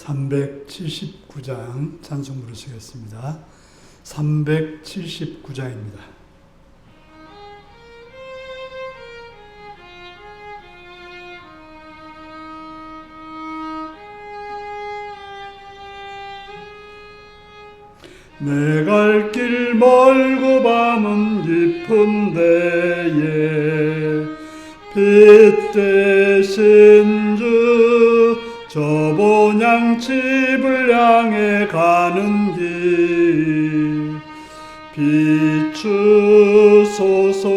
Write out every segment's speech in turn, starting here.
379장 찬송 부르시겠습니다. 379장입니다. 내 갈 길 멀고 밤은 깊은 데에 빛 대신 주 저 본향 집을 향해 가는 길 비추소서.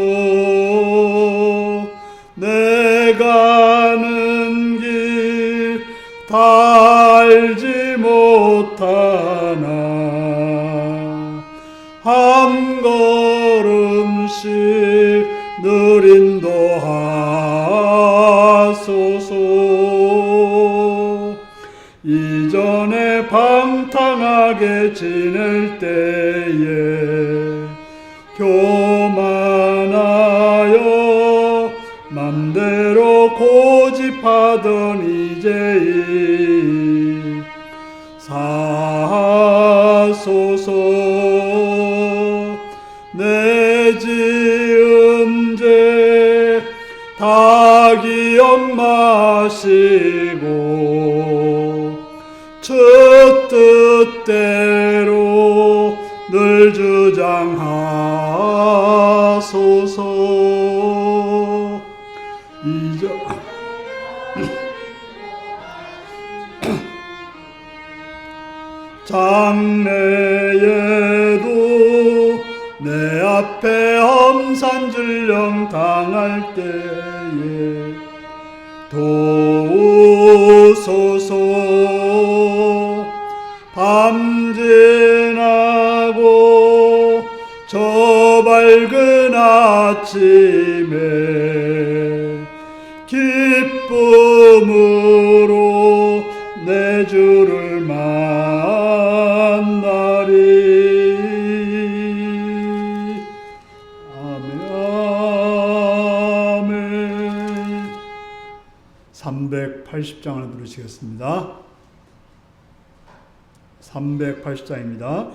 내 가는 길 다 알지 못하나 한 걸음씩 늘 인도하소서. 이전에 방탕하게 지낼 때에 교만하여 맘대로 고집하던 이제일 사하소서. 내 지은 죄 다 기억 마시고 주 뜻대로 늘 주장하소서. 장래에도 내 앞에 험산질령 당할 때에 도우소서. 밤 지나고 저 밝은 아침에 기쁨으로 내 주를 만나리. 아멘. 380장을 부르시겠습니다. 380장입니다.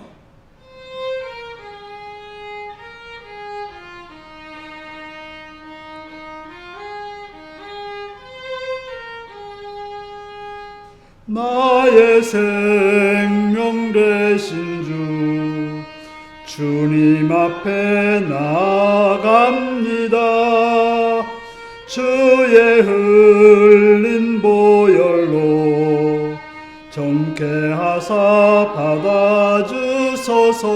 나의 생명 되신 주 주님 앞에 나갑니다. 주의 흘린 보혈로 정케 하사 받아주소서.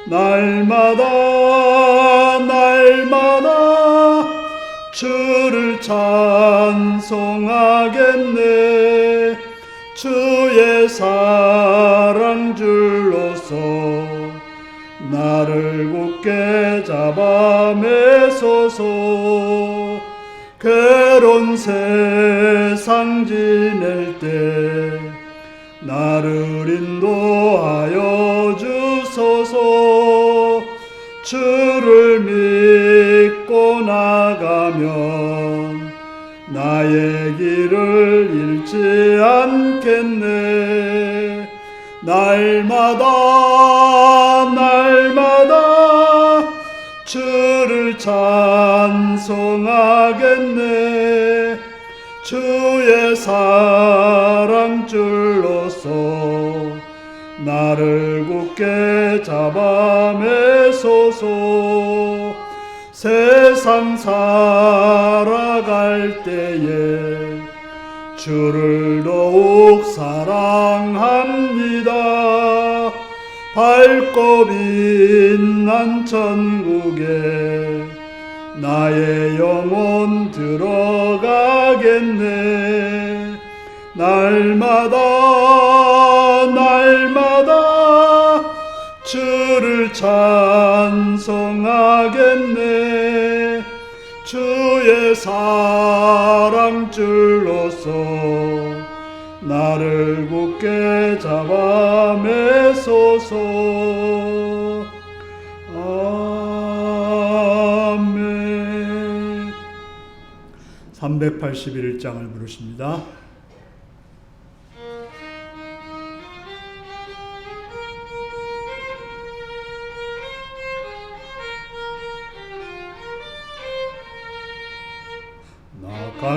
날마다 주를 찬송하겠네. 주의 사랑 줄로서 나를 굳게 잡아 매소서. 괴로운 세상 지낼 때 나를 인도하여 주소서. 주를 믿고 나가면 나의 길을 잃지 않겠네. 날마다 주를 찬송하겠네. 주의 사랑 줄로서 나를 굳게 잡아 매소서. 세상 살아갈 때에 주를 더욱 사랑합니다. 밝고 빛난 천국에 나의 영혼 들어가겠네. 날마다 주를 찬송하겠네. 주의 사랑 줄로서 나를 굳게 잡아 매소서. 아멘. 381장을 부르십니다.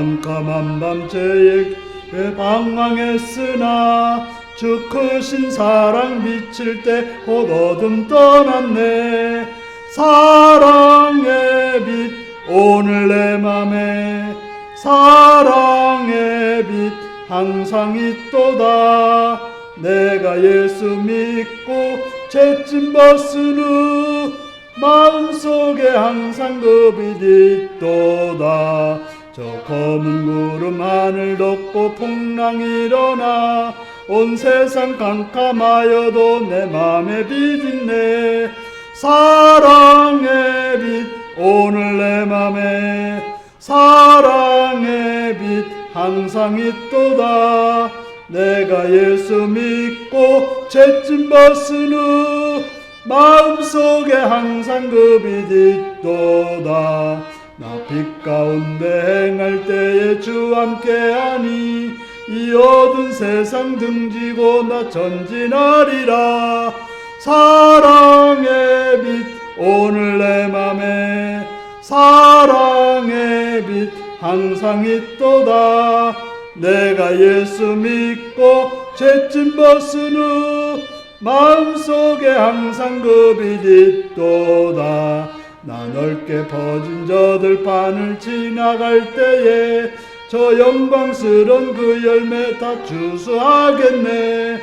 캄캄한 밤 죄에 방황했으나 주 크신 사랑 비칠 때 곧 어둠 떠났네. 사랑의 빛 오늘 내 맘에 사랑의 빛 항상 있도다. 내가 예수 믿고 죄짐 벗은 후 마음속에 항상 그 빛 있도다. 저 검은 구름 하늘 덮고 풍랑이 일어나 온 세상 깜깜하여도 내 맘에 빛 있네. 사랑의 빛 오늘 내 맘에 사랑의 빛 항상 있도다. 내가 예수 믿고 죄짐 벗은 후 마음속에 항상 그 빛 있도다. 나 빛 가운데 행할 때에 주 함께하니 이 어두운 세상 등지고 나 전진하리라. 사랑의 빛 오늘 내 맘에 사랑의 빛 항상 있도다. 내가 예수 믿고 죄짐 벗은 후 마음속에 항상 그 빛 있도다. 나 넓게 퍼진 저 들판을 지나갈 때에 저 영광스러운 그 열매 다 주수하겠네.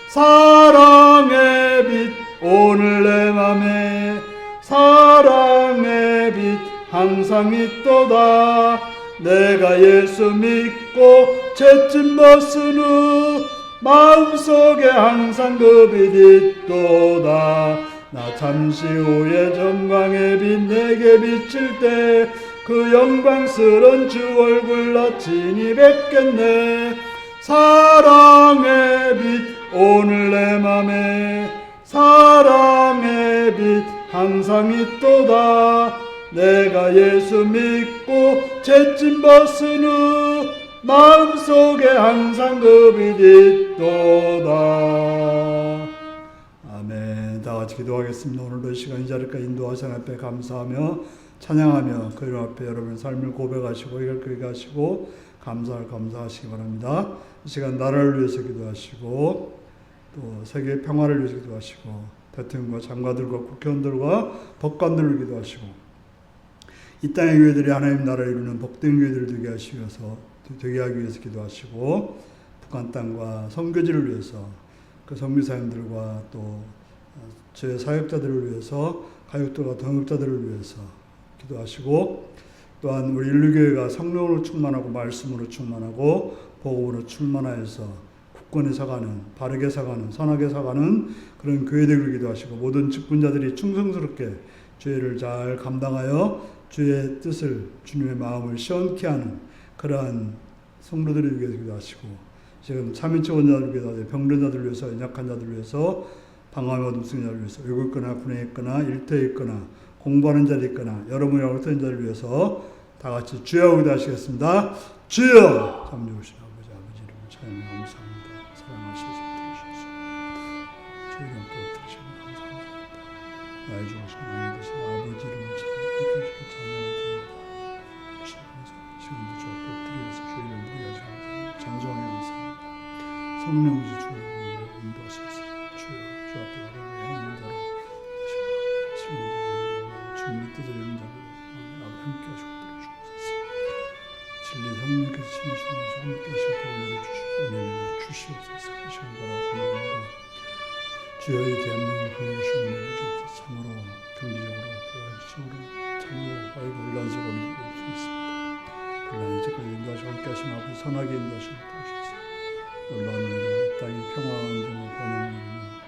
사랑의 빛 오늘 내 맘에 사랑의 빛 항상 있도다. 내가 예수 믿고 죄짐 벗은 후 마음속에 항상 그 빛 있도다. 나 잠시 후에 전광의 빛 내게 비칠 때 그 영광스러운 주 얼굴 나 친히 뵙겠네. 사랑의 빛 오늘 내 맘에 사랑의 빛 항상 있도다. 내가 예수 믿고 죄짐 벗은 후 마음속에 항상 그 빛 있도다. 아멘. 다 같이 기도하겠습니다. 오늘도 시간 이 자리까지 인도하신 앞에 감사하며 찬양하며 그 이름 앞에 여러분의 삶을 고백하시고 이렇게 하시고 감사하시기 바랍니다. 이 시간 나라를 위해서 기도하시고 또 세계 평화를 위해서 기도하시고 대통령과 장관들과 국회의원들과 법관들을 기도하시고 이 땅의 교회들이 하나님 나라를 이루는 복된 교회들을 되게 하기 위해서 기도하시고 북한 땅과 선교지를 위해서 그 선교사님들과 또 제 사역자들을 위해서 가족들과 동역자들을 위해서 기도하시고 또한 우리 인류교회가 성령으로 충만하고 말씀으로 충만하고 복음으로 충만하여서 굳건히 서가는 바르게 서가는 선하게 서가는 그런 교회들을 기도하시고 모든 직분자들이 충성스럽게 죄를 잘 감당하여 주의 뜻을 주님의 마음을 시원케 하는 그러한 성도들을 위해서 기도하시고 지금 3인체 원자들을 위해서 병든 자들을 위해서 연약한 자들을 위해서 방황의 어둠 속의 자들을 위해서 외국에 있거나 군에 있거나 일터에 있거나 공부하는 자들이 있거나 여러분이라고 했던 자들을 위해서 다 같이 주여 기도하시겠습니다. 주여 참 좋으신 아버지 이름을 찬양해 감사합니다. 사랑하셔서 들으셔서 주의 이름 들으시고 감사합니다. 나의 죽으신 왕이 되신 아버지 이름을 찬양하시고 찬양합니다. 지금도 주 앞에 드리면서 주의 이름을 부여하시고 장정하게 감사합니다. 성령으로 주의 이름을 인도하셔서 주여 주 앞에 바르게 행하는 자로 주님의 뜻을 이룬 자로 함께 하시고 들어주옵소서. 진리 성령께서 심으시고 함께 하시고 은혜를 주시옵소서. 이 시간 바라보는 주여 이 대한민국을 보여주시고 은혜를 주옵소서. 참으로 경제적으로 대화적으로 참으로 아이고 혼란 속으로 수 있습니다. 그러나 이제까지 인도하시고 함께 하신 아버지 선하게 인도하시고 도우셔서 놀라운 은혜로 이 땅이 평화와 안정과 번영을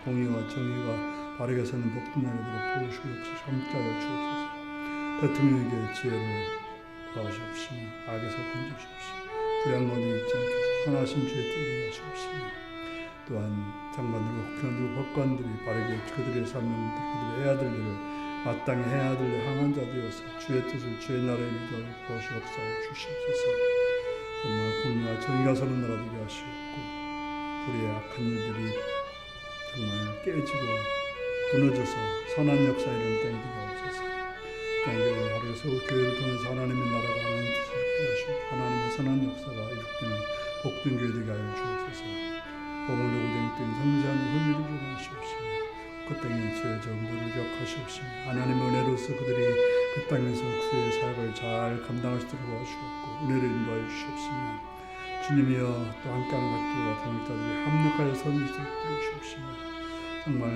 공의와 정의가 바르게 서는 복된 나라들로 도우시고 역사시 함께하여 주옵소서. 대통령에게 지혜를 더하시옵시며 악에서 건져주옵시며 불량 모든 있지 않게 해서 선하신 주의 뜻을 하시옵시며 또한 장관들과 국회의원들과 법관들이 바르게 그들의 사명들 그들의 해야 될 일을 마땅히 해야 될 항한 자 되어서 주의 뜻을 주의 나라의 믿음을 보시옵소서 주시옵소서. 정말 공의와 정의가 서는 나라 되게 하시옵고 불의의 악한 일들이 정말 깨지고 무너져서 선한 역사 이런 땅이 되게 하옵소서. 땅의 교회를 하루에서 교회를 통해서 하나님의 나라가 하나님 뜻을 하시고 하나님의 선한 역사가 이룩되는 복된 교회 되게 하여 주옵소서. 복음을 오뎅 뜬 성지한 흥미를 주옵시며 그 땅의 죄의 정도를 기억하시옵시며 하나님의 은혜로서 그들이 그 땅에서 그의 사역을 잘 감당할 수 있도록 도와주옵고 은혜를 인도하여 주옵시며 주님이여 또 함께하는 것들과 동역자들이 합력하여 서는 수 있도록 주옵시며 정말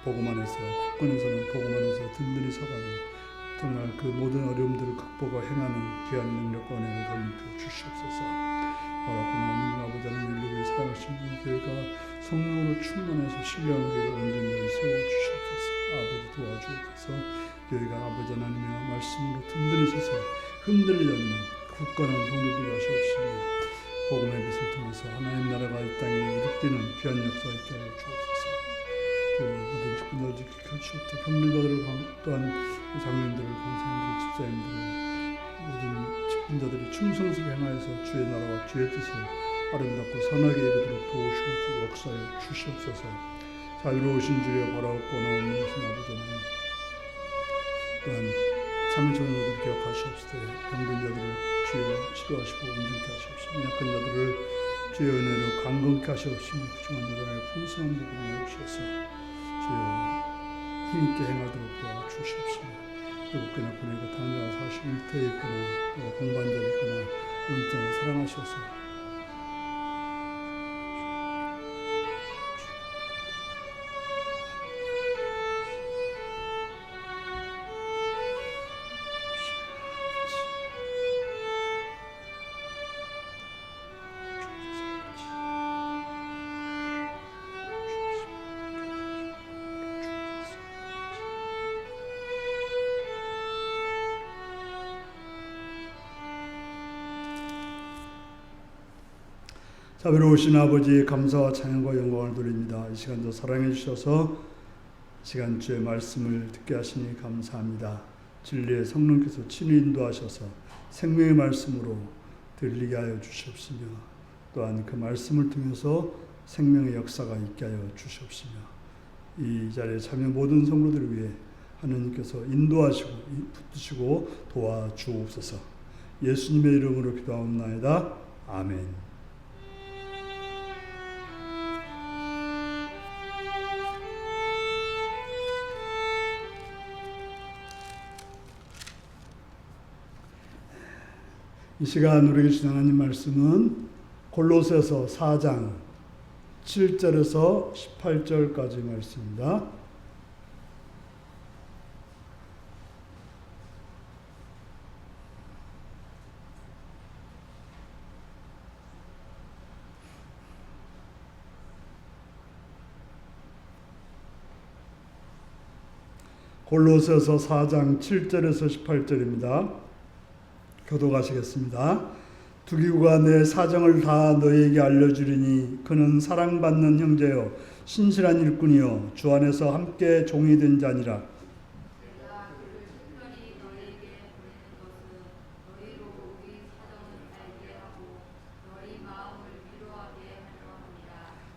복음 안에서 국권에서는 복음 안에서 든든히 서가는 정말 그 모든 어려움들을 극복하고 행하는 귀한 능력과 은혜를 덧입혀 주시옵소서. 바라보는 없는 아버지 하나님 인류를 사랑하신 분 교회가 성령으로 충만해서 신뢰하는 교회를 온전히 세워주시옵소서. 아버지 도와주옵소서. 교회가 아버지 하나님의 말씀으로 든든히 서서 흔들리지 않는 굳건한 성도들이 하시옵시며 복음의 빛을 통해서 하나님 나라가 이 땅에 이룩되는 귀한 역사가 있게 하여 주옵소서. 모든 직분자들 교치업체 평론가들을 또한 장로님들을 강사님들을 집사님들을 모든 직분자들이 충성스럽게 행하여서 주의 나라와 주의 뜻을 아름답고 선하게 이루도록 도우시고 역사에 주시옵소서. 자유로우신 주여 바라옵고 나오는 것은 아버지 하나님 또한 참여정도들 기억하시옵시되 병든 자들을 주여 치료하시고 온전케 하시옵시며 약한 자들을 주의 은혜로 강건케 하시옵시며 부정한 자들을 풍성한 복음을 주셔서 주여 힘있게 행하도록 도와주시옵시며 외국교나 군에게 당자가 41태에 있거나 또 공부한자가 있거나 온전히 사랑하셔서 자비로우신 아버지 감사와 찬양과 영광을 드립니다. 이 시간도 사랑해 주셔서 시간 주의 말씀을 듣게 하시니 감사합니다. 진리의 성령께서 친히 인도하셔서 생명의 말씀으로 들리게 하여 주시옵시며 또한 그 말씀을 통해서 생명의 역사가 있게 하여 주시옵시며 이 자리에 참여 모든 성도들을 위해 하나님께서 인도하시고 붙드시고 도와주옵소서. 예수님의 이름으로 기도하옵나이다. 아멘. 이 시간 우리에게 주신 하나님 말씀은 골로새서 4장 7절에서 18절까지 말씀입니다. 골로새서 4장 7절에서 18절입니다. 교독하시겠습니다. 두기구가 내 사정을 다 너희에게 알려주리니 그는 사랑받는 형제요 신실한 일꾼이요 주 안에서 함께 종이 된 자니라. 내가 그를 특별히 너희에게 보내는 것은 너희로 우리 사정을 알게 하고 너희 마음을 위로하게 하려 함이라.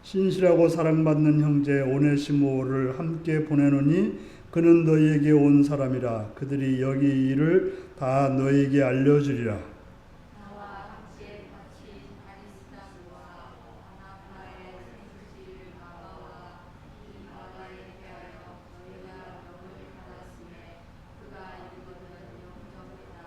신실하고 사랑받는 형제 오네시모를 함께 보내노니 그는 너희에게 온 사람이라. 그들이 여기 일을 다 너희에게 알려주리라. 나와 함께 같이 아리스타고와 아나파의 생수질 마가와 이 마가에 대하여 너희가 명을 받았으며 그가 이거는 영접이다.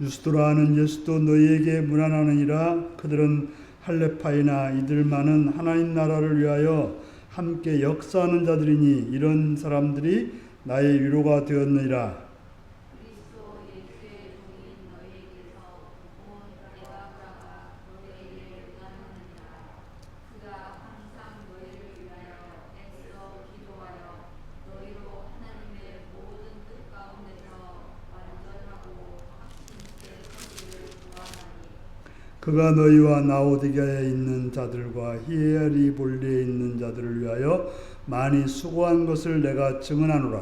유스도라 하는 예수도 너희에게 문안하느니라. 그들은 할레파이나 이들만은 하나님 나라를 위하여 함께 역사하는 자들이니 이런 사람들이 나의 위로가 되었느니라. 그리스도 예수의 종인 너희에게서 온 에바브라가 너희에게 응하느니라. 그가 항상 너희를 위하여 애써 기도하여 너희로 하나님의 모든 뜻 가운데서 완전하고 확신있게 서기를 구하나니 그가 너희와 나오디게에 있는 자들과 히에리볼리에 있는 자들을 위하여 많이 수고한 것을 내가 증언하노라.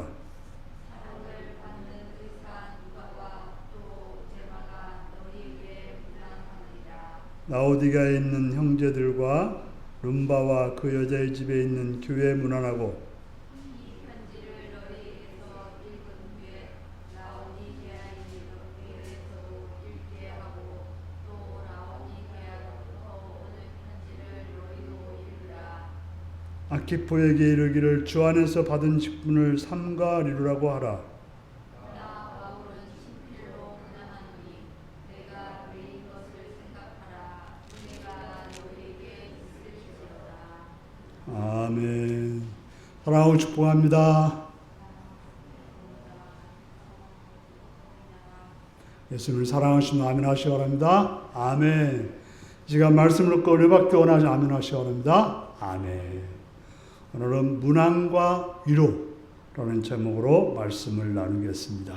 사랑을 받는 의사 누가와 또 제마가 너희에게 문안하느니라. 나오디게에 있는 형제들과 룸바와 그 여자의 집에 있는 교회 문안하고 이 편지를 너희에게서 읽은 후에 라오디게아의 교회에서도 읽게 하고 아키포에게 이르기를 주 안에서 받은 직분을 삼가 이루라고 하라. 나 바울은 친필로 문안하노니 내가 너희 것을 생각하라. 은혜가 너희에게 있을지어다. 아멘. 사랑하고 축복합니다. 예수님을 사랑하시면 아멘 하시기 바랍니다. 아멘. 이 시간 말씀을 듣고 우리밖에 원하지 아멘 하시기 바랍니다. 아멘. 오늘은 문안과 위로라는 제목으로 말씀을 나누겠습니다.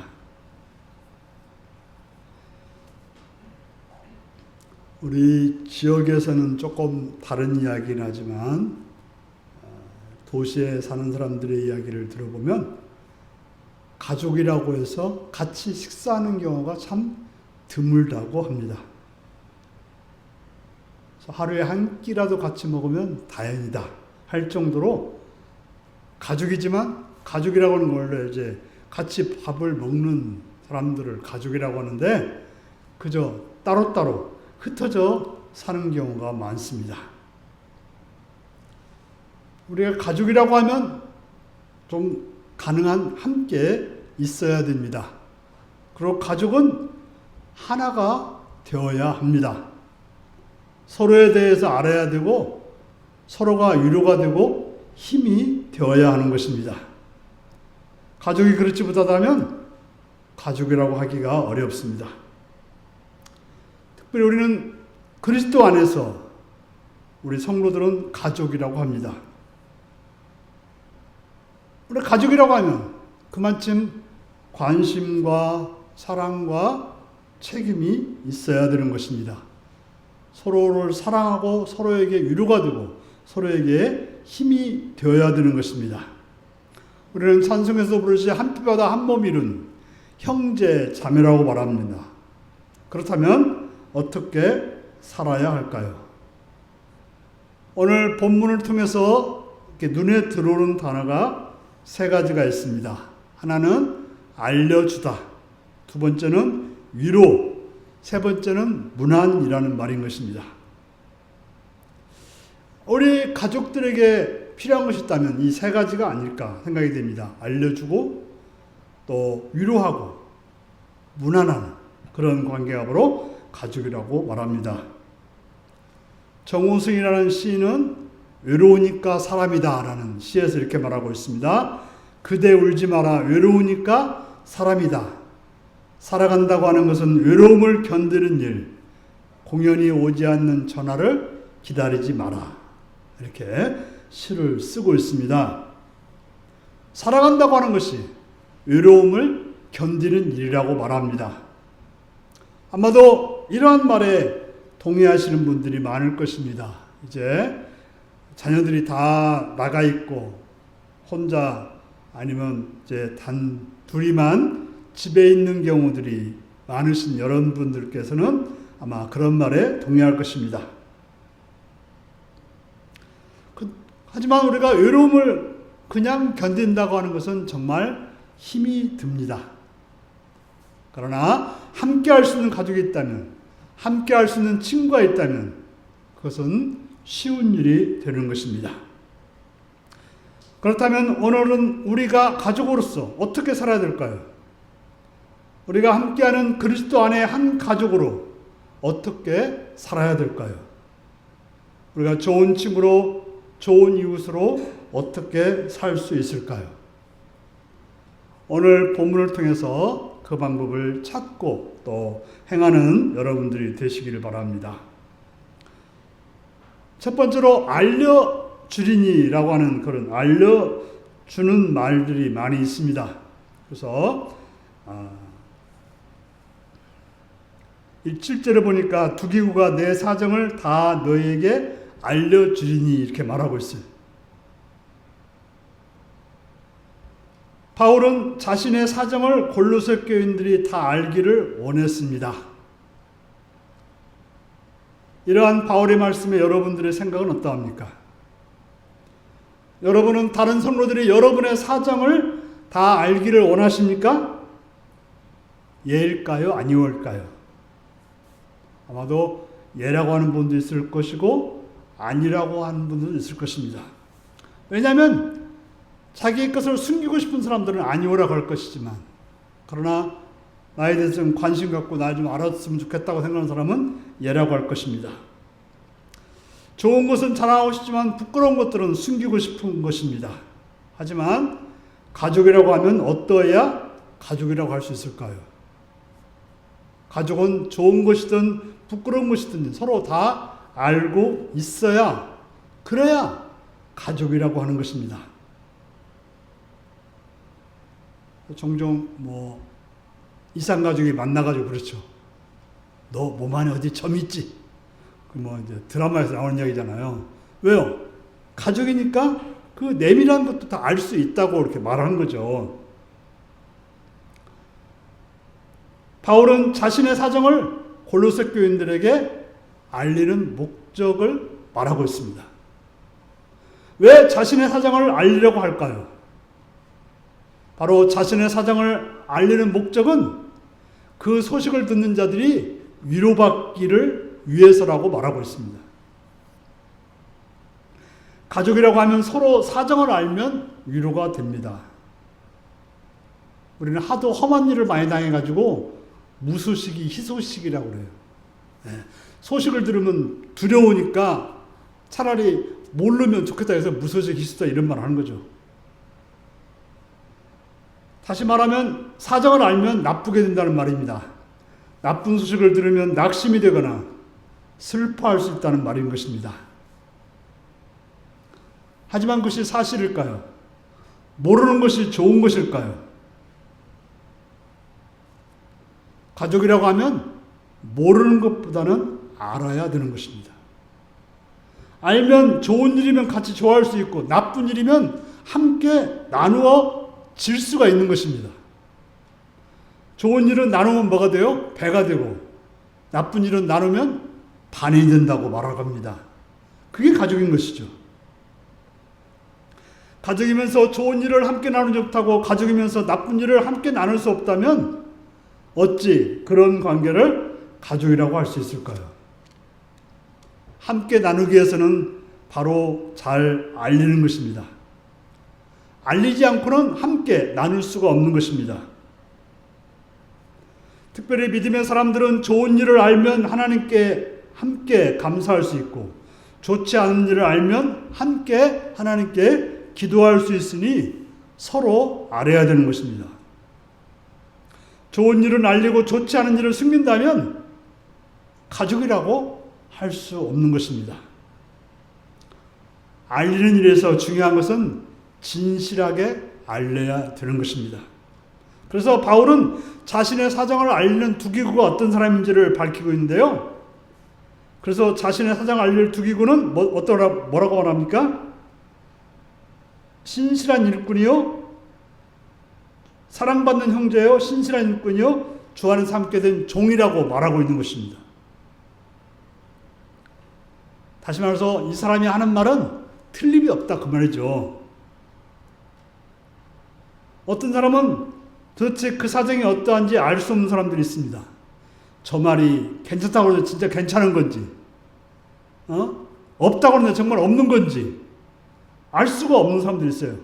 우리 지역에서는 조금 다른 이야기긴 하지만 도시에 사는 사람들의 이야기를 들어보면 가족이라고 해서 같이 식사하는 경우가 참 드물다고 합니다. 하루에 한 끼라도 같이 먹으면 다행이다 할 정도로 가족이지만 가족이라고 하는 건 원래 이제 같이 밥을 먹는 사람들을 가족이라고 하는데 그저 따로따로 흩어져 사는 경우가 많습니다. 우리가 가족이라고 하면 좀 가능한 함께 있어야 됩니다. 그리고 가족은 하나가 되어야 합니다. 서로에 대해서 알아야 되고 서로가 위로가 되고 힘이 되어야 하는 것입니다. 가족이 그렇지 못하다면 가족이라고 하기가 어렵습니다. 특별히 우리는 그리스도 안에서 우리 성도들은 가족이라고 합니다. 우리 가족이라고 하면 그만큼 관심과 사랑과 책임이 있어야 되는 것입니다. 서로를 사랑하고 서로에게 위로가 되고 서로에게 힘이 되어야 되는 것입니다. 우리는 찬송에서 부르시 한 피보다 한 몸 이룬 형제 자매라고 말합니다. 그렇다면 어떻게 살아야 할까요? 오늘 본문을 통해서 이렇게 눈에 들어오는 단어가 세 가지가 있습니다. 하나는 알려주다, 두 번째는 위로, 세 번째는 문안이라는 말인 것입니다. 우리 가족들에게 필요한 것이 있다면 이 세 가지가 아닐까 생각이 됩니다. 알려주고 또 위로하고 문안하는 그런 관계가 바로 가족이라고 말합니다. 정우승이라는 시인은 외로우니까 사람이다 라는 시에서 이렇게 말하고 있습니다. 그대 울지 마라. 외로우니까 사람이다. 살아간다고 하는 것은 외로움을 견디는 일, 공연히 오지 않는 전화를 기다리지 마라. 이렇게 시를 쓰고 있습니다. 살아간다고 하는 것이 외로움을 견디는 일이라고 말합니다. 아마도 이러한 말에 동의하시는 분들이 많을 것입니다. 이제 자녀들이 다 나가 있고 혼자 아니면 이제 단 둘이만 집에 있는 경우들이 많으신 여러분들께서는 아마 그런 말에 동의할 것입니다. 하지만 우리가 외로움을 그냥 견딘다고 하는 것은 정말 힘이 듭니다. 그러나 함께 할 수 있는 가족이 있다면, 함께 할 수 있는 친구가 있다면 그것은 쉬운 일이 되는 것입니다. 그렇다면 오늘은 우리가 가족으로서 어떻게 살아야 될까요? 우리가 함께하는 그리스도 안에 한 가족으로 어떻게 살아야 될까요? 우리가 좋은 친구로, 좋은 이웃으로 어떻게 살 수 있을까요? 오늘 본문을 통해서 그 방법을 찾고 또 행하는 여러분들이 되시기를 바랍니다. 첫 번째로 알려주리니라고 하는 그런 알려주는 말들이 많이 있습니다. 그래서 7절에 보니까 두기구가 내 사정을 다 너에게 알려주리니 이렇게 말하고 있어요. 바울은 자신의 사정을 골로새 교인들이 다 알기를 원했습니다. 이러한 바울의 말씀에 여러분들의 생각은 어떠합니까? 여러분은 다른 성도들이 여러분의 사정을 다 알기를 원하십니까? 예일까요? 아니올까요? 아마도 예라고 하는 분도 있을 것이고 아니라고 하는 분도 있을 것입니다. 왜냐하면 자기의 것을 숨기고 싶은 사람들은 아니오라고 할 것이지만, 그러나 나에 대해서 좀 관심 갖고 나 좀 알았으면 좋겠다고 생각하는 사람은 예라고 할 것입니다. 좋은 것은 자랑하고 싶지만 부끄러운 것들은 숨기고 싶은 것입니다. 하지만 가족이라고 하면 어떠해야 가족이라고 할 수 있을까요? 가족은 좋은 것이든 부끄러운 것이든 서로 다 알고 있어야, 그래야 가족이라고 하는 것입니다. 종종 이상가족이 만나가지고 그렇죠. 너 몸 안에 어디 점 있지? 이제 드라마에서 나오는 이야기잖아요. 왜요? 가족이니까 그 내밀한 것도 다 알 수 있다고 이렇게 말하는 거죠. 바울은 자신의 사정을 골로새 교인들에게 알리는 목적을 말하고 있습니다. 왜 자신의 사정을 알리려고 할까요? 바로 자신의 사정을 알리는 목적은 그 소식을 듣는 자들이 위로받기를 위해서라고 말하고 있습니다. 가족이라고 하면 서로 사정을 알면 위로가 됩니다. 우리는 하도 험한 일을 많이 당해가지고 무소식이 희소식이라고 그래요. 소식을 들으면 두려우니까 차라리 모르면 좋겠다 해서 무소식 희소다 이런 말 하는 거죠. 다시 말하면 사정을 알면 나쁘게 된다는 말입니다. 나쁜 소식을 들으면 낙심이 되거나 슬퍼할 수 있다는 말인 것입니다. 하지만 그것이 사실일까요? 모르는 것이 좋은 것일까요? 가족이라고 하면 모르는 것보다는 알아야 되는 것입니다. 알면 좋은 일이면 같이 좋아할 수 있고, 나쁜 일이면 함께 나누어 질 수가 있는 것입니다. 좋은 일은 나누면 뭐가 돼요? 배가 되고, 나쁜 일은 나누면 반이 된다고 말합니다. 그게 가족인 것이죠. 가족이면서 좋은 일을 함께 나누지 못하고 가족이면서 나쁜 일을 함께 나눌 수 없다면 어찌 그런 관계를 가족이라고 할 수 있을까요? 함께 나누기 위해서는 바로 잘 알리는 것입니다. 알리지 않고는 함께 나눌 수가 없는 것입니다. 특별히 믿음의 사람들은 좋은 일을 알면 하나님께 함께 감사할 수 있고, 좋지 않은 일을 알면 함께 하나님께 기도할 수 있으니 서로 알아야 되는 것입니다. 좋은 일은 알리고 좋지 않은 일을 숨긴다면 가족이라고 할 수 없는 것입니다. 알리는 일에서 중요한 것은 진실하게 알려야 되는 것입니다. 그래서 바울은 자신의 사정을 알리는 두 기구가 어떤 사람인지를 밝히고 있는데요. 그래서 자신의 사정을 알릴 두 기구는 뭐라고 말합니까? 신실한 일꾼이요, 사랑받는 형제요, 신실한 일꾼이요, 주 안에서 함께 된 종이라고 말하고 있는 것입니다. 다시 말해서 이 사람이 하는 말은 틀림이 없다 그 말이죠. 어떤 사람은 도대체 그 사정이 어떠한지 알 수 없는 사람들이 있습니다. 저 말이 괜찮다고 해서 진짜 괜찮은 건지, 없다고 하는데 정말 없는 건지 알 수가 없는 사람들이 있어요.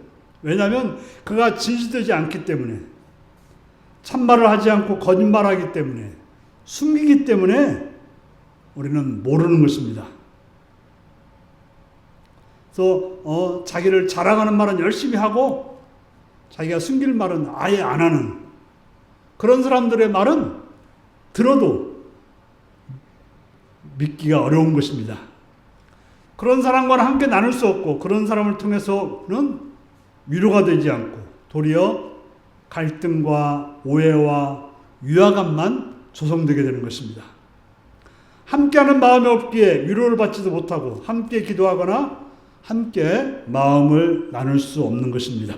왜냐하면 그가 진실되지 않기 때문에, 참말을 하지 않고 거짓말하기 때문에, 숨기기 때문에 우리는 모르는 것입니다. 그래서 자기를 자랑하는 말은 열심히 하고 자기가 숨길 말은 아예 안 하는 그런 사람들의 말은 들어도 믿기가 어려운 것입니다. 그런 사람과는 함께 나눌 수 없고, 그런 사람을 통해서는 위로가 되지 않고 도리어 갈등과 오해와 위화감만 조성되게 되는 것입니다. 함께하는 마음이 없기에 위로를 받지도 못하고 함께 기도하거나 함께 마음을 나눌 수 없는 것입니다.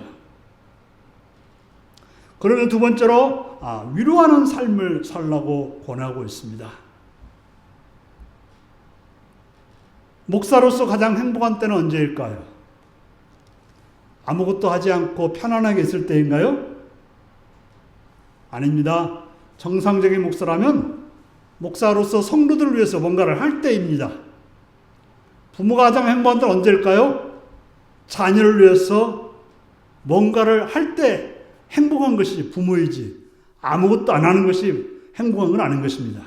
그러면 두 번째로 위로하는 삶을 살라고 권하고 있습니다. 목사로서 가장 행복한 때는 언제일까요? 아무것도 하지 않고 편안하게 있을 때인가요? 아닙니다. 정상적인 목사라면 목사로서 성도들을 위해서 뭔가를 할 때입니다. 부모가 가장 행복한 때는 언제일까요? 자녀를 위해서 뭔가를 할 때 행복한 것이 부모이지 아무것도 안 하는 것이 행복한 건 아닌 것입니다.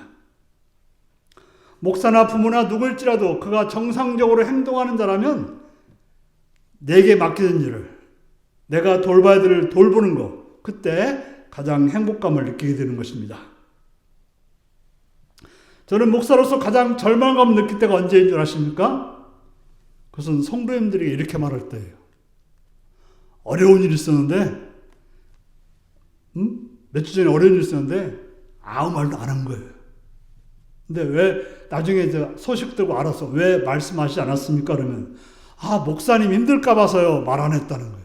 목사나 부모나 누구일지라도 그가 정상적으로 행동하는 자라면 내게 맡겨진 일을 내가 돌봐야 될 일을 돌보는 것, 그때 가장 행복감을 느끼게 되는 것입니다. 저는 목사로서 가장 절망감을 느낄 때가 언제인 줄 아십니까? 그것은 성도님들에게 이렇게 말할 때예요. 어려운 일이 있었는데 몇 주 전에 어려운 일이 있었는데 아무 말도 안 한 거예요. 근데 왜 나중에 소식 듣고 알아서 왜 말씀하시지 않았습니까? 그러면 목사님 힘들까 봐서요 말 안 했다는 거예요.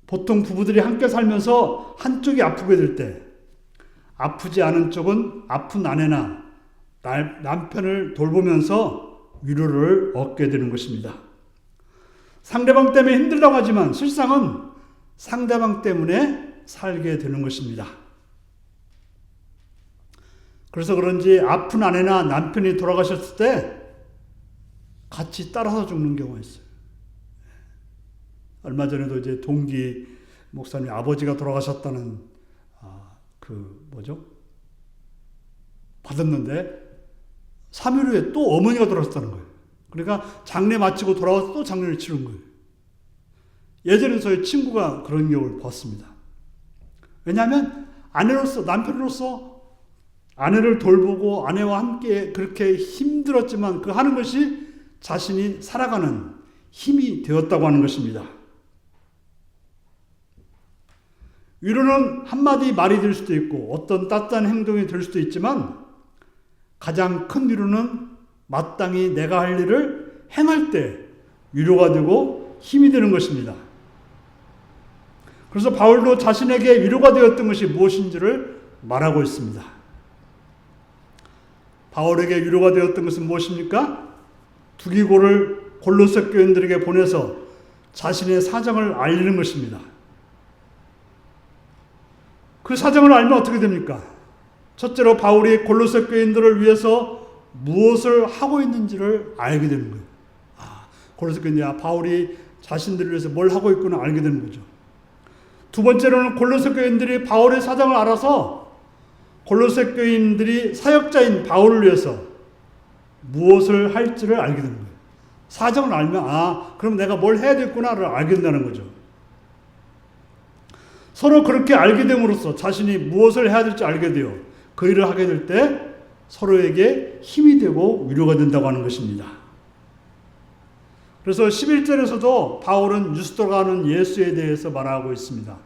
보통 부부들이 함께 살면서 한쪽이 아프게 될 때 아프지 않은 쪽은 아픈 아내나 남편을 돌보면서 위로를 얻게 되는 것입니다. 상대방 때문에 힘들다고 하지만 실상은 상대방 때문에 살게 되는 것입니다. 그래서 그런지 아픈 아내나 남편이 돌아가셨을 때 같이 따라서 죽는 경우가 있어요. 얼마 전에도 이제 동기 목사님 아버지가 돌아가셨다는 받았는데 3일 후에 또 어머니가 돌아왔다는 거예요. 그러니까 장례 마치고 돌아와서 또 장례를 치른 거예요. 예전에 저희 친구가 그런 경우를 봤습니다. 왜냐하면 아내로서 남편으로서 아내를 돌보고 아내와 함께 그렇게 힘들었지만 그 하는 것이 자신이 살아가는 힘이 되었다고 하는 것입니다. 위로는 한마디 말이 될 수도 있고 어떤 따뜻한 행동이 될 수도 있지만 가장 큰 위로는 마땅히 내가 할 일을 행할 때 위로가 되고 힘이 되는 것입니다. 그래서 바울도 자신에게 위로가 되었던 것이 무엇인지를 말하고 있습니다. 바울에게 위로가 되었던 것은 무엇입니까? 두기고를 골로새 교인들에게 보내서 자신의 사정을 알리는 것입니다. 그 사정을 알면 어떻게 됩니까? 첫째로 바울이 골로새 교인들을 위해서 무엇을 하고 있는지를 알게 되는 거예요. 골로새 교인들이 바울이 자신들을 위해서 뭘 하고 있구나 알게 되는 거죠. 두 번째로는 골로새 교인들이 바울의 사정을 알아서 골로새 교인들이 사역자인 바울을 위해서 무엇을 할지를 알게 되는 거예요. 사정을 알면 그럼 내가 뭘 해야 되겠구나를 알게 된다는 거죠. 서로 그렇게 알게 됨으로써 자신이 무엇을 해야 될지 알게 되어 그 일을 하게 될 때 서로에게 힘이 되고 위로가 된다고 하는 것입니다. 그래서 11절에서도 바울은 유스도가 하는 예수에 대해서 말하고 있습니다.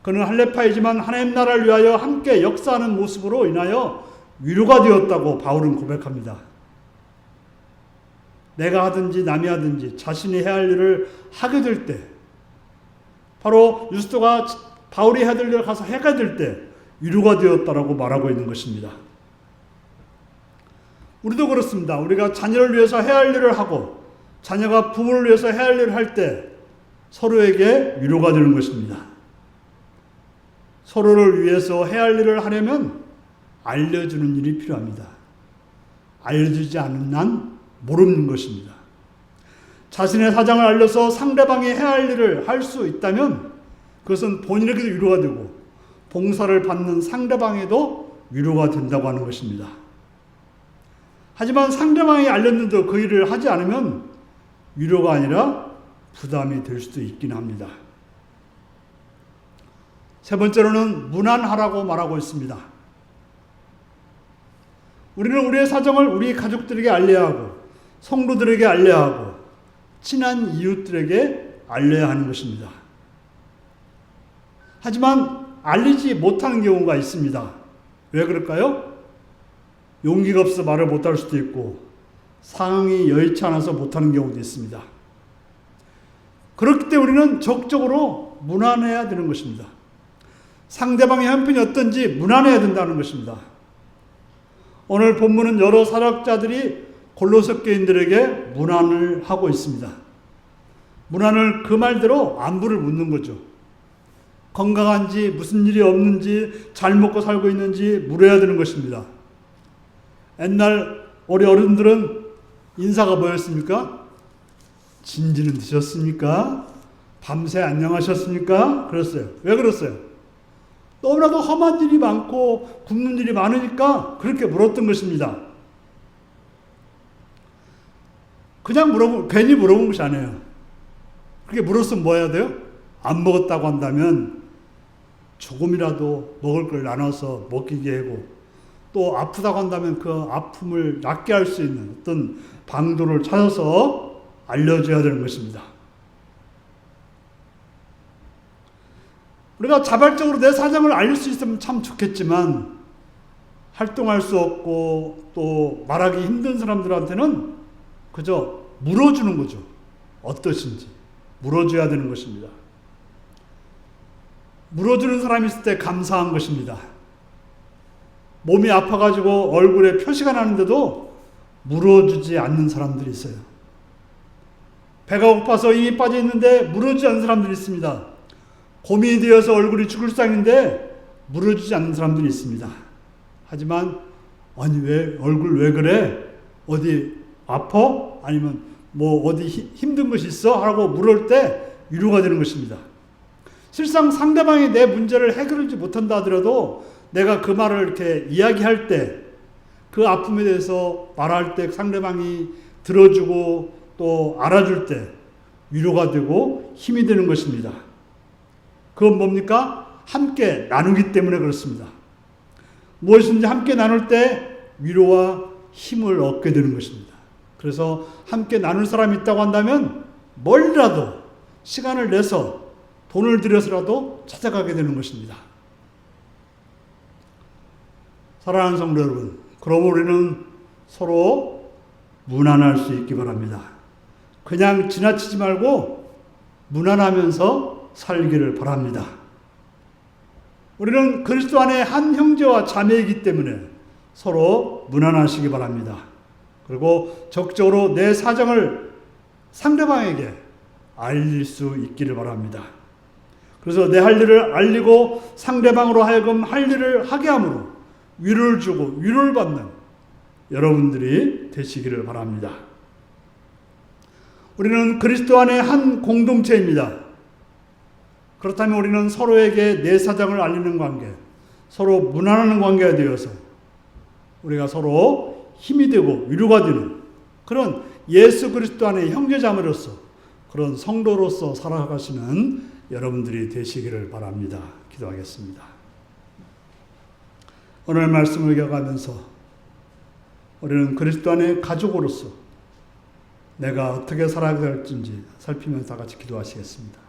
그는 할레파이지만 하나님 나라를 위하여 함께 역사하는 모습으로 인하여 위로가 되었다고 바울은 고백합니다. 내가 하든지 남이 하든지 자신이 해야 할 일을 하게 될 때 바로 유스도가 바울이 해야 될 일을 가서 해가 될 때 위로가 되었다라고 말하고 있는 것입니다. 우리도 그렇습니다. 우리가 자녀를 위해서 해야 할 일을 하고 자녀가 부모를 위해서 해야 할 일을 할 때 서로에게 위로가 되는 것입니다. 서로를 위해서 해야 할 일을 하려면 알려주는 일이 필요합니다. 알려주지 않는 한 모르는 것입니다. 자신의 사정을 알려서 상대방이 해야 할 일을 할 수 있다면 그것은 본인에게도 위로가 되고 봉사를 받는 상대방에도 위로가 된다고 하는 것입니다. 하지만 상대방이 알렸는데도 그 일을 하지 않으면 위로가 아니라 부담이 될 수도 있긴 합니다. 세 번째로는 무난하라고 말하고 있습니다. 우리는 우리의 사정을 우리 가족들에게 알려야 하고 성도들에게 알려야 하고 친한 이웃들에게 알려야 하는 것입니다. 하지만 알리지 못하는 경우가 있습니다. 왜 그럴까요? 용기가 없어 말을 못할 수도 있고 상황이 여의치 않아서 못하는 경우도 있습니다. 그렇기 때문에 우리는 적극적으로 무난해야 되는 것입니다. 상대방의 형편이 어떤지 무난해야 된다는 것입니다. 오늘 본문은 여러 사역자들이 골로새 교인들에게 문안을 하고 있습니다. 문안을 그 말대로 안부를 묻는 거죠. 건강한지 무슨 일이 없는지 잘 먹고 살고 있는지 물어야 되는 것입니다. 옛날 우리 어른들은 인사가 뭐였습니까? 진지는 드셨습니까? 밤새 안녕하셨습니까? 그랬어요. 왜 그랬어요? 너무나도 험한 일이 많고 굶는 일이 많으니까 그렇게 물었던 것입니다. 그냥 괜히 물어본 것이 아니에요. 그렇게 물었으면 뭐 해야 돼요? 안 먹었다고 한다면 조금이라도 먹을 걸 나눠서 먹이게 하고, 또 아프다고 한다면 그 아픔을 낫게 할 수 있는 어떤 방도를 찾아서 알려줘야 되는 것입니다. 우리가 자발적으로 내 사정을 알릴 수 있으면 참 좋겠지만, 활동할 수 없고 또 말하기 힘든 사람들한테는 그저 물어주는 거죠. 어떠신지 물어줘야 되는 것입니다. 물어주는 사람이 있을 때 감사한 것입니다. 몸이 아파가지고 얼굴에 표시가 나는데도 물어주지 않는 사람들이 있어요. 배가 고파서 힘이 빠져 있는데 물어주지 않는 사람들이 있습니다. 고민이 되어서 얼굴이 죽을 상인데 물어주지 않는 사람들이 있습니다. 하지만 아니 왜 얼굴 왜 그래? 어디 아파? 아니면 뭐 어디 힘든 것이 있어? 하고 물을 때 위로가 되는 것입니다. 실상 상대방이 내 문제를 해결하지 못한다 하더라도 내가 그 말을 이렇게 이야기할 때, 그 아픔에 대해서 말할 때 상대방이 들어주고 또 알아줄 때 위로가 되고 힘이 되는 것입니다. 그건 뭡니까? 함께 나누기 때문에 그렇습니다. 무엇인지 함께 나눌 때 위로와 힘을 얻게 되는 것입니다. 그래서 함께 나눌 사람이 있다고 한다면 멀리라도 시간을 내서 돈을 들여서라도 찾아가게 되는 것입니다. 사랑하는 성도 여러분, 그럼 우리는 서로 무난할 수 있기 바랍니다. 그냥 지나치지 말고 무난하면서 살기를 바랍니다. 우리는 그리스도 안에 한 형제와 자매이기 때문에 서로 무난하시기 바랍니다. 그리고 적극적으로 내 사정을 상대방에게 알릴 수 있기를 바랍니다. 그래서 내 할 일을 알리고 상대방으로 하여금 할 일을 하게 함으로 위로를 주고 위로를 받는 여러분들이 되시기를 바랍니다. 우리는 그리스도 안에 한 공동체입니다. 그렇다면 우리는 서로에게 내 사정을 알리는 관계, 서로 무난하는 관계가 되어서 우리가 서로 힘이 되고 위로가 되는 그런 예수 그리스도 안에 형제자매로서, 그런 성도로서 살아가시는 여러분들이 되시기를 바랍니다. 기도하겠습니다. 오늘 말씀을 이어가면서 우리는 그리스도 안에 가족으로서 내가 어떻게 살아야 될지 살피면서 다 같이 기도하시겠습니다.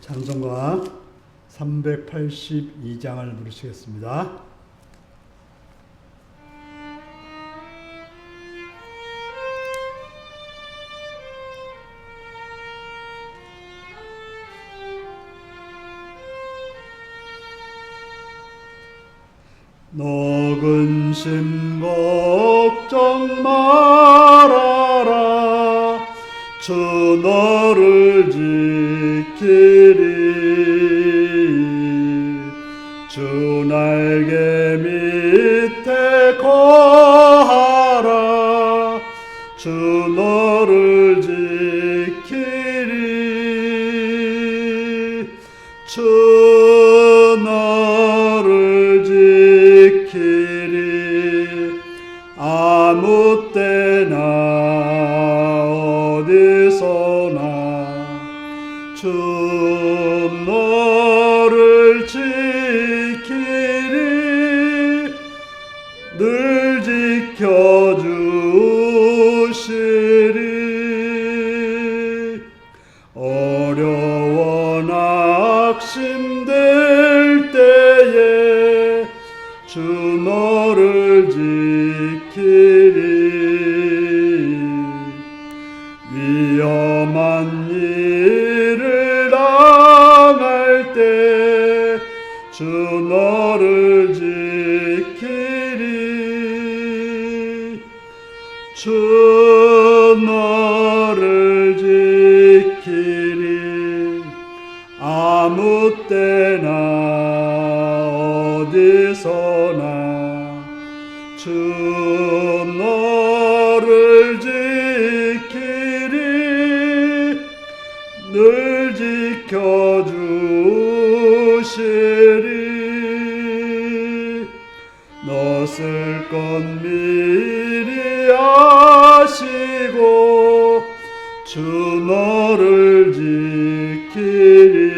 찬송가 382장을 부르시겠습니다. 너 근심 걱정 말아라 주 너를 지키리. 주 날개 밑에 거하라. 주 너를 지키리. 주 너를 지키리. 아무 때나 어디서나 주 너를 지키리. 늘 지켜주시리. 어려워 낙심될 때에 주 너를 지키리. 위험한 일을 당할 때 주 너를 지키리. 주 너를 지키리. 아무 때나 어디서나 주 너를 지키리. 늘 지켜주시리. 넣었을 것 미리 아시고 주 너를 지키리.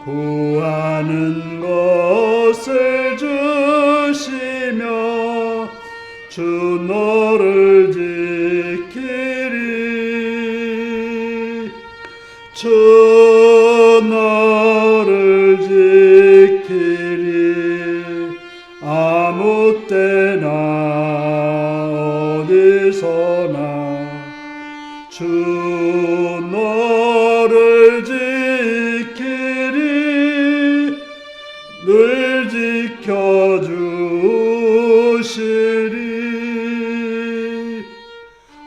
구하는 것을 주시며 주 너를 지키리. 주 너를 지키리. 아무 때나 어디서나 주 너를 지키리. 늘 지켜주시리.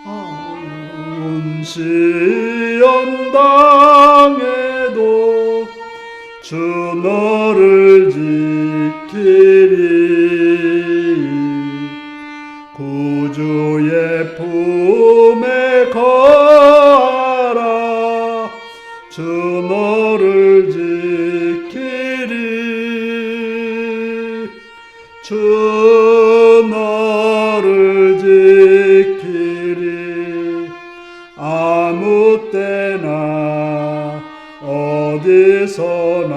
온 시험 당해도 주 너를 지키리. 구주의 품에 거하라. 주 너를 지키리. 주 너를 지키리. 아무 때나 어디서나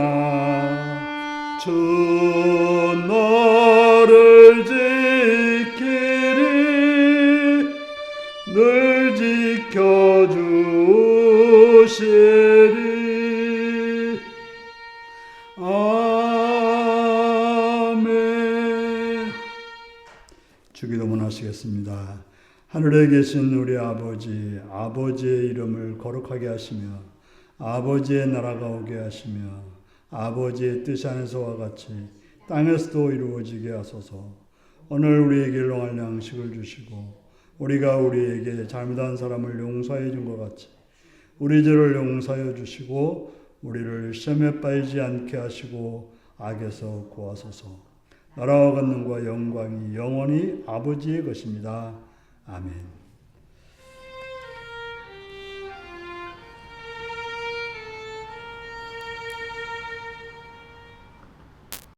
주 너를 지키리. 늘 지켜주시리. 아멘. 주기도문 하시겠습니다. 하늘에 계신 우리 아버지, 아버지의 이름을 거룩하게 하시며 아버지의 나라가 오게 하시며 아버지의 뜻 안에서와 같이 땅에서도 이루어지게 하소서. 오늘 우리에게 일용할 양식을 주시고 우리가 우리에게 잘못한 사람을 용서해 준 것 같이 우리 죄를 용서하여 주시고 우리를 시험에 빠지지 않게 하시고 악에서 구하소서. 나라와 권능과 영광이 영원히 아버지의 것입니다. 아멘.